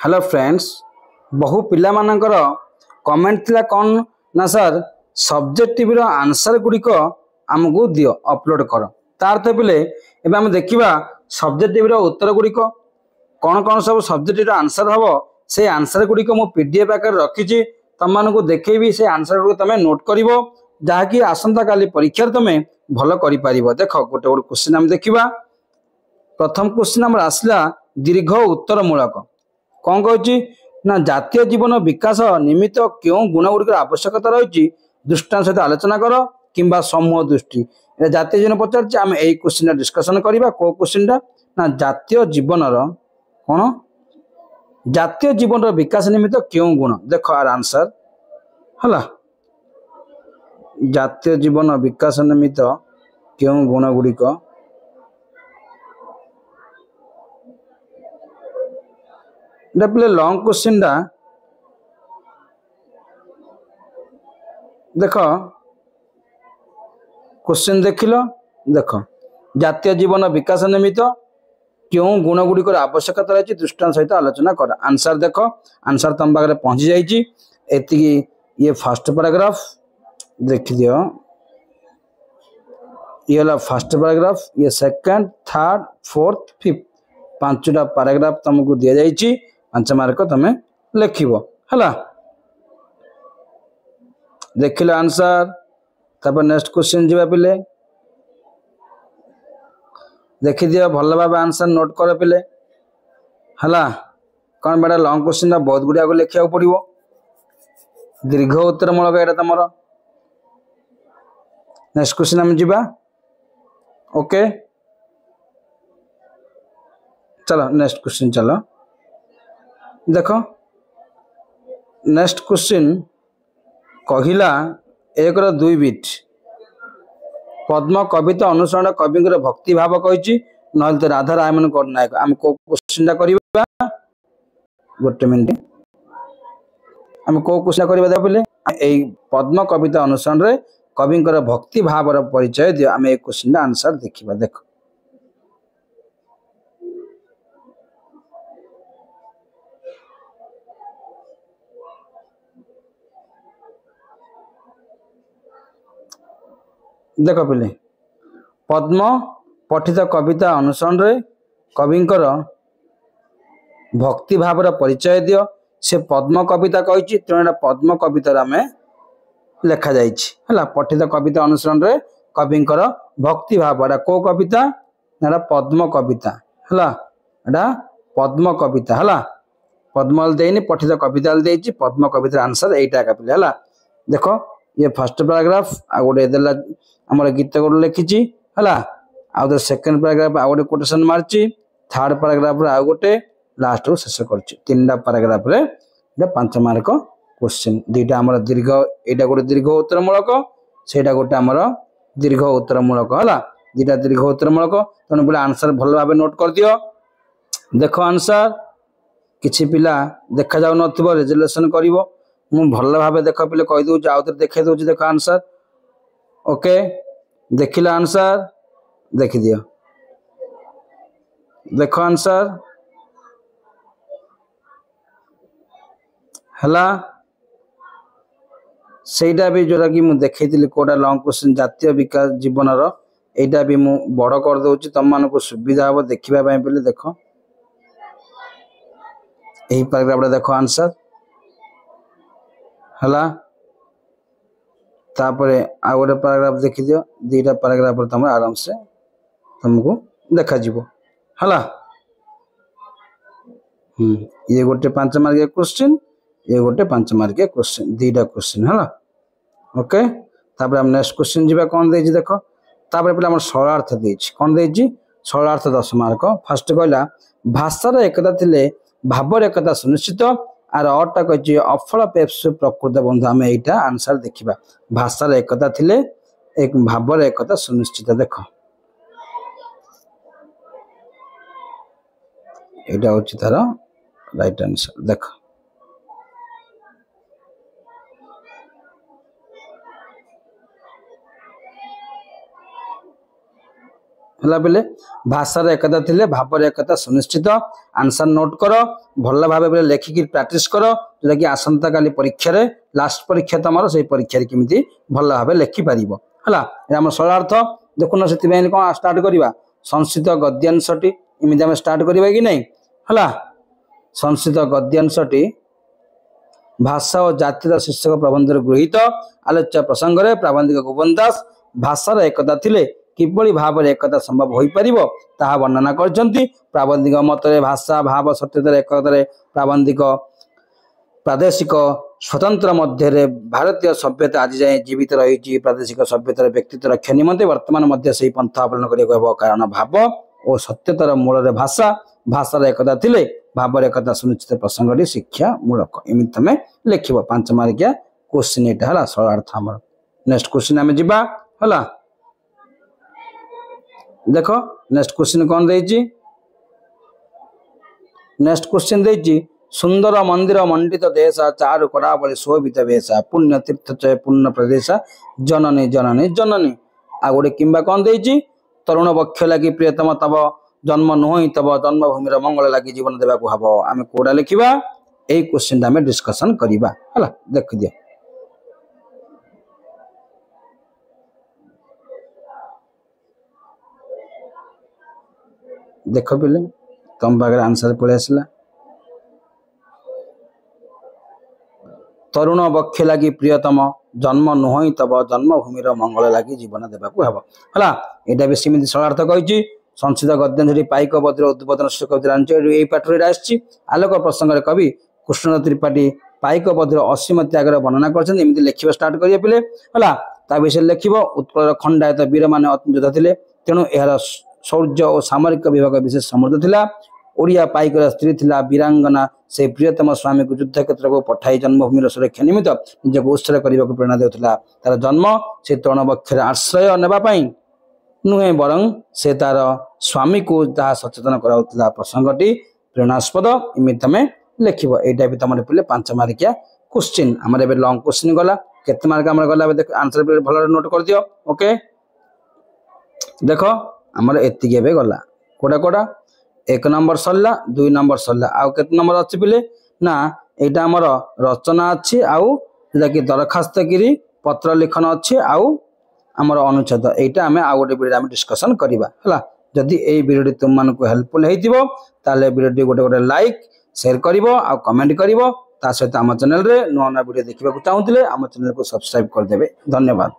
Hello friends बहु पिला मानकर कमेंट थिला कौन ना सर सब्जेक्टिव रो आंसर गुड़िक आमको दियो अपलोड कर तार तो पिले एबे हम देखिबा सब्जेक्टिव रो उत्तर गुड़िक कौन कौन सब सब्जेक्टिव रो आंसर हबो से आंसर गुड़िक मो पीडीएफ आकार रखिछि तम मानको देखैबी से आंसर गुड़िक तमे नोट करिवो जहाँकि आसंता काली परीक्षा तमे भल करि पारिबो। देखो गोटे गोटे क्वेश्चन हम देखिबा। प्रथम क्वेश्चन हमर आसला दीर्घ उत्तर मूलक कौन कहछि ना जातीय जीवन विकास निमित्त क्यों गुण गुड़िक आवश्यकता रही दृष्टांत सहित आलोचना कर किंबा समूह दृष्टि जातीय जीवन पचार आम यही क्वेश्चन डिस्कसन करबा। को क्वेश्चन ना जातीय जीवन कौन जातीय जीवन विकास निमित्त क्यों गुण देख आर आंसर हला जातीय जीवन विकास निमित्त क्यों गुण गुड़िक पे लॉन्ग क्वेश्चन देख क्वेश्चन देख लो देख जातीय जीवन विकास निमित्त क्यों गुण गुड़िक आवश्यकता रही दृष्टांत सहित आलोचना कर। आंसर देख आंसर तुम पाखे पहुंची जाइए। ये फर्स्ट पैराग्राफ देख दियो ये वाला फर्स्ट पैराग्राफ ये सेकंड थर्ड फोर्थ फिफ्थ पांचटा पैराग्राफ तुमको दि जाइए 5 मार्क तुम लिखिबो हला देखिलो आंसर। तब नेक्स्ट क्वेश्चन जीवा पिले देखि दियो भल भाव आंसर नोट कर पिले हला कौन बेटा लॉन्ग क्वेश्चन बहुत गुड़िया को लिखा पड़ो दीर्घ उत्तर मूलक एटा तुम नेक्स्ट क्वेश्चन हम जीवा। ओके चलो नेक्स्ट क्वेश्चन चलो देखो नेक्स्ट क्वेश्चन कहिला 1 रो 2 बिट पद्म कविता अनुसरण कवि भक्ति भाव कही ना तो राधा रायमन नायक आम को क्वेश्चन करवा गोटे मिनट आम को क्वेश्चन करवा बोले यही पद्म कविता अनुसरण रे कवि भक्ति भाव परिचय दियो आम एक क्वेश्चन आंसर देखिबा। देखो देख पिले पद्म पठित कविता अनुसरण रे कविंकर भक्ति भावर परिचय दियो से पद्म कविता कही तेणु पद्म कवितार आम लेखा जाइए पठित कविता अनुसरण रे कविंकर भक्ति भाव को कविता ना पद्म कविता है पद्म कविता है पद्म देनी पठित कविता देती पद्म कवितार आंसर यहीटा एका पिले है। देखो ये फर्स्ट पैराग्राफ आ गोटे देला हमर गीत गोटे लिखिची है आ तो सेकंड पैराग्राफ आ गोटे कोटेशन मारची थर्ड पैराग्राफ रे आ गोटे लास्ट को शेष करची 3टा पैराग्राफ रे 5 मार्क क्वेश्चन 2टा हमर दीर्घ एटा गोटे दीर्घ उत्तर मूलक सेटा गोटे हमर दीर्घ उत्तर मूलक है 2टा दीर्घ उत्तर मूलक तेणु पिला आंसर भल भाव नोट कर दियो। देखो आंसर किछि पिला देखा जाउ नथिबो रेजुलेशन करिवो मु भल भाव देख पिले कहि दउ आउ देखे दउ देखो आंसर। ओके देखिला आंसर देखि दियो देखो आंसर हला सेटा भी जोरा कि मु देखैतिली कोडा लॉन्ग क्वेश्चन जातीय विकास जीवन रो एटा भी मु बड़ कर दउची तम मान को सुविधा हो देखिबा पय पले। देखो एही पैराग्राफ देखो आंसर हला तापरे आ गोटे पैराग्राफ देखि दियो 2टा पैराग्राफ पर तुम आराम से तुमको देखा जीवो हला ये गोटे 5 मार्क क्वेश्चन ये गोटे 5 मार्क क्वेश्चन 2टा क्वेश्चन हला। ओके तापरे हम नेक्स्ट क्वेश्चन जीवा कौन देछि देखो तापरे पले हमर सरलार्थ देछि कौन देछि सरलार्थ 10 मार्क। फर्स्ट कहला भाषार एकता थिले भावर एकता सुनिश्चित आर अटा कहि अफल पेप्सु प्रकृत बंधु आम एटा आंसर देखिबा भाषार एकता थिले एक भावर एकता सुनिश्चित। देखो एटा होछि तार राइट आंसर। देखो हला बेले भाषार एकता थिले भावर एकता सुनिश्चित आंसर नोट कर भल भाव बेले लेखिकी प्रैक्टिस कर जोटा कि आसंता काली परीक्षा रे लास्ट परीक्षा तमर से परीक्षा रे केमिति भल भाव लेखि पारिबो हला ए हमर सरलार्थ देखुन सेति बेन कोन स्टार्ट करिवा संस्कृत गद्यांशटी इमिति हम स्टार्ट करिवा कि नै हला संस्कृत गद्यांशटी भाषा और जातिर शीर्षक प्रबंध गृहीत आलोच्य प्रसंग रे प्राबंधिक गोपन दास भाषार एकता थिले किभली भाव एकता संभव हो पारिबो ताहा वर्णना करछंती प्राबंधिक मतरे भाषा भाव सत्यतार एकतार प्राबंधिक प्रादेशिक स्वतंत्र मध्य भारतीय सभ्यता आज जाए जीवित रही प्रादेशिक सभ्यतार व्यक्तित्व रक्षा निमंते वर्तमान मध्य से पंथा अवलंबन करिएको कारण भाव और सत्यतार मूल भाषा भाषार एकता थिले भावर एकता सुनिश्चित प्रसंगटी शिक्षा मूलक एमि तमे लिखिबो 5 मार्किया क्वेश्चन एटा हला सरलार्थ हमर नेक्स्ट क्वेश्चन हमें जिबा हला देखो नेक्स्ट क्वेश्चन कौन देछि नेक्स्ट क्वेश्चन देछि सुंदर मंदिर मंडित देश चारु कड़ावली शोभित वेश पुण्य तीर्थ चय पुण्य प्रदेश जननी जननी जननी आ गोटे किंबा कौन देछि तरुण वक्ष लगी प्रियतम तब जन्म नुहई तब जन्मभूमि मंगल लगी जीवन देवा को हबो आमे कोडा लिखिबा एई क्वेश्चन आमे डिस्कशन करिबा हला देख दियो देख पिले तुम पाखे आंसर पड़े आसला तरुण वक्ष लगी प्रियतम जन्म नुहई तब जन्मभूमि मंगल लगी जीवन देवा को हबो हला एटा भी सिमिति सरलार्थ कहिछि संस्कृत गद्यांशटी पाइक बद्र उद्बोधन कविता यही पाठर आसी आलोक प्रसंग कवि कृष्ण त्रिपाठी पाइक बद्र असीम त्यागर वर्णना करमि लिखा स्टार्ट करेंगे पिले है विषय लिख उत्कल खंडायत वीर मान योद्धा थे तेणु यार शौर्य और सामरिक विभाग विशेष समृद्ध थिला ओडिया पाइकर स्त्री थिला वीरांगना से प्रियतम स्वामी को युद्ध क्षेत्र को पठाई जन्मभूमि सुरक्षा निमित्त निजक उत्सर्ग करने को प्रेरणा देउथिला तार जन्म से तृणवक्षर आश्रय नेबापी नुहे बरं से तार स्वामी को जहाँ सचेतन कराउथिला प्रसंगटी प्रेरणास्पद इमिति तमे लिखिबो एटा भी तमरे पिले 5 मार्किया क्वेश्चन हमर एबे लॉन्ग क्वेश्चन गला केते मार्क हमर गला देख आंसर पे भलो नोट कर दियो ओके देखो हमर एतिके बे गला कोडा कोडा 1 नंबर सरला 2 नंबर सरला आ केते नंबर अछि पिले ना एटा हमर रचना अछि आउ जेटा कि दरखास्त गिरी पत्र लिखन अछि आउ हमर अनुच्छेद एटा हमें आ गोटे वीडियो में डिस्कशन करिबा हला जदि ए वीडियो तुम मन को हेल्पफुल हेतिबो ताले वीडियो गोटे गोटे लाइक शेयर करिवो आ कमेंट करिवो ता सहित हम चैनल रे नवा नवा वीडियो देखिबा को चाहुतिले हम चैनल को सब्सक्राइब कर देबे धन्यवाद।